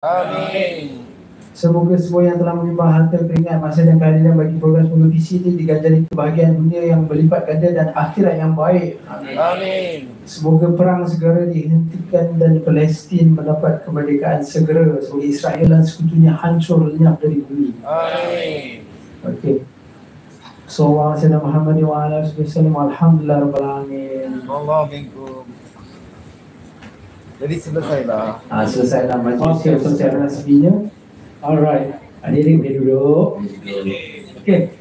Amin. Semoga semua yang telah menyumbang harta, keringat, masa dan kehadiran bagi program kompetisi ini diganjari kebahagiaan dunia yang berlipat ganda dan akhirat yang baik. Amin. Semoga perang segera dihentikan dan Palestin mendapat kemerdekaan segera. Semoga Israel dan sekutunya hancur lenyap dari bumi. Amin. Okey. Sallallahu alaihi wasallam Muhammad wa ala alihi wasallam. Alhamdulillah rabbil alamin. Allah minkum. Jadi selesailah. Selesailah majlis secara resminya. Alright. Hadirin boleh duduk. Okey.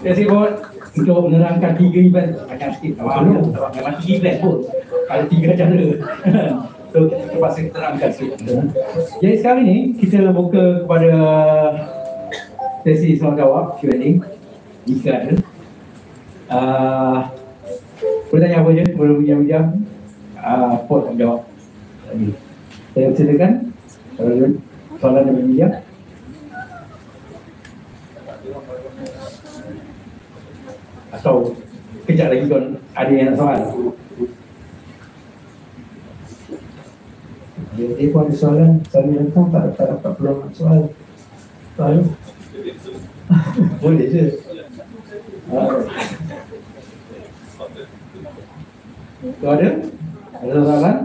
Terima kasih buat untuk menerangkan 3 event. Macam sikit. Memang 3 event pun. Ada 3 cara. So kita terpaksa terangkan sikit. Jadi sekarang ni kita buka kepada sesi soal jawab Q&A. Jika ada. Boleh tanya apa je? Boleh punya pot jawab. Saya silakan. Soalan yang berminyak. Atau kejap lagi tuan ada yang nak soal. Dia pun ada soalan. Soalan datang tak dapat peluang soal. Soal. Boleh je. Tu ada? Ada soalan?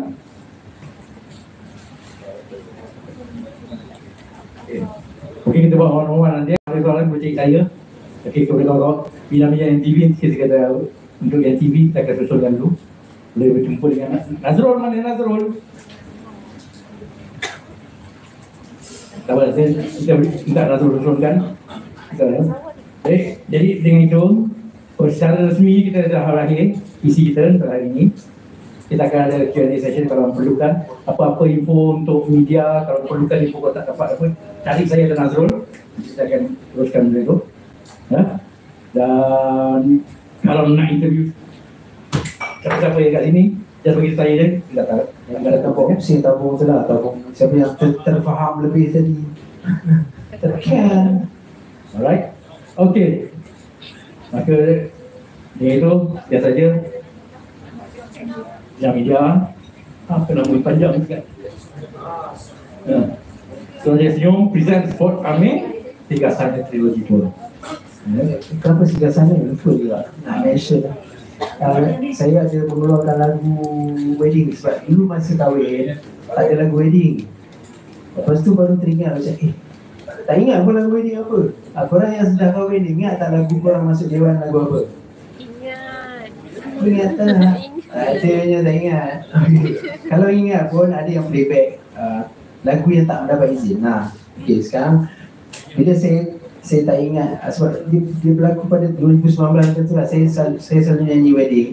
Mungkin kita buat one-on-one nanti. Ada soalan boleh cek saya. Okey, kepada kawan-kawan Bina-Bina yang TV, kita kata untuk yang TV kita akan susulkan dulu. Boleh berjumpa dengan Nazrul. Mana Nazrul? Tak apa, kita minta Nazrul susulkan. Jadi dengan itu, secara resmi kita dah berakhir isi kita pada hari ini. Kita akan ada Q&A session kalau perlukan apa-apa info untuk media. Kalau perlukan info kalau tak dapat apa, cari saya dan Nazrul. Kita akan teruskan benda itu. Dan kalau nak interview siapa-siapa yang kat sini, just bagi saya je. Kita tak ada tabung. Saya tabung tu lah. Tabung siapa yang terfaham lebih tadi. Terkan. Alright. Okay. Maka dengan itu, biasa saja. Yang media kena mula panjang juga. So saya senyum present sport kami Tiga Sana Trilogy Tour. Kenapa Tiga Sana? Lupa juga nak mention. Saya ada mengeluarkan lagu wedding sebab dulu masa kahwin tak ada lagu wedding. Lepas tu baru teringat macam tak ingat pun lagu wedding apa. Korang yang sudah kahwin ingat tak lagu korang masuk dewan lagu apa? Ingat tak? Saya tak ingat. Kalau ingat pun ada yang playback lagu yang tak mendapat izin. Okay, sekarang bila saya tak ingat sebab dia berlaku pada 2019 tu lah. Saya selalu nyanyi wedding.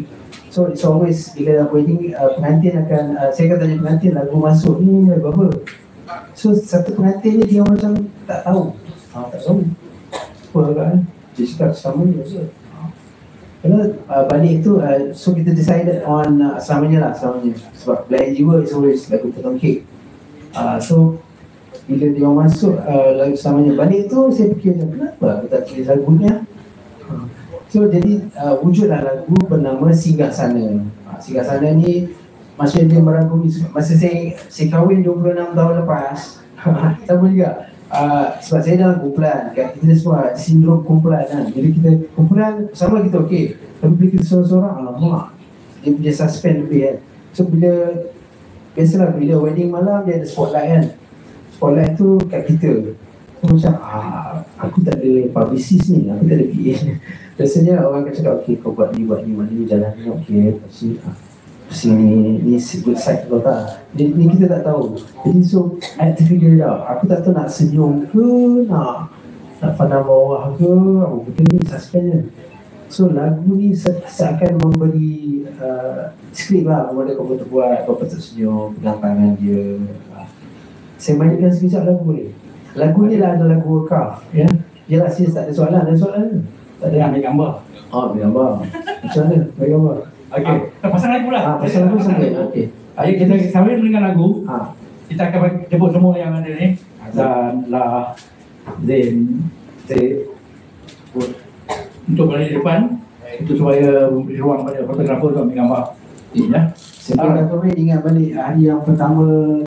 So it's always bila dalam wedding pengantin akan saya akan tanya pengantin lagu masuk ni lagu apa. So satu pengantin ni dia macam tak tahu. Tak tahu. Apa kan? Dia cakap sama je. Kerana balik tu, so kita decided on selamanya. Sebab Belayan Jiwa is always lagu potong kek. So bila dia masuk lagu selamanya balik tu, saya fikir kenapa aku tak tulis lagunya. So jadi wujudlah lagu bernama Singgah Sana. Singgah Sana ni maksudnya dia merangkumi masa saya kahwin 26 tahun lepas. Sama juga. Sebab saya dalam kumpulan kan, kita semua sindrom kumpulan kan. Jadi kita kumpulan sama kita okey, tapi bila kita seorang-seorang alamak dia punya suspend lebih kan. So bila biasalah bila wedding malam dia ada spotlight kan. Spotlight tu kat kita. So macam aku tak ada publicist ni, aku tak ada PA. Biasanya orang akan cakap okey kau buat ni mana ni jalan ni okey, sini ni good side kau tak. Ni kita tak tahu. Jadi so I have to figure it out. Aku tak tahu nak senyum ke, nak pandang bawah ke, apa benda ni suspend je. So lagu ni seakan memberi skrip lah kepada kau buat, kau patut senyum, pegang tangan dia. Saya mainkan sekejap lagu ni. Lagu ni lah ada lagu wakaf ya. Jelas tak ada soalan, tak ada ambil gambar. Ambil gambar. Macam mana? Ambil gambar. Okey, pasang lagu lah. Pasang lagu sampai. Okey. Ayo kita sambil mendengar lagu. Kita akan jemput semua yang ada ni. Azan, lah, Zain, untuk berada di depan, untuk supaya memberi ruang pada fotografer untuk ambil gambar. Ya. Saya ingat balik hari yang pertama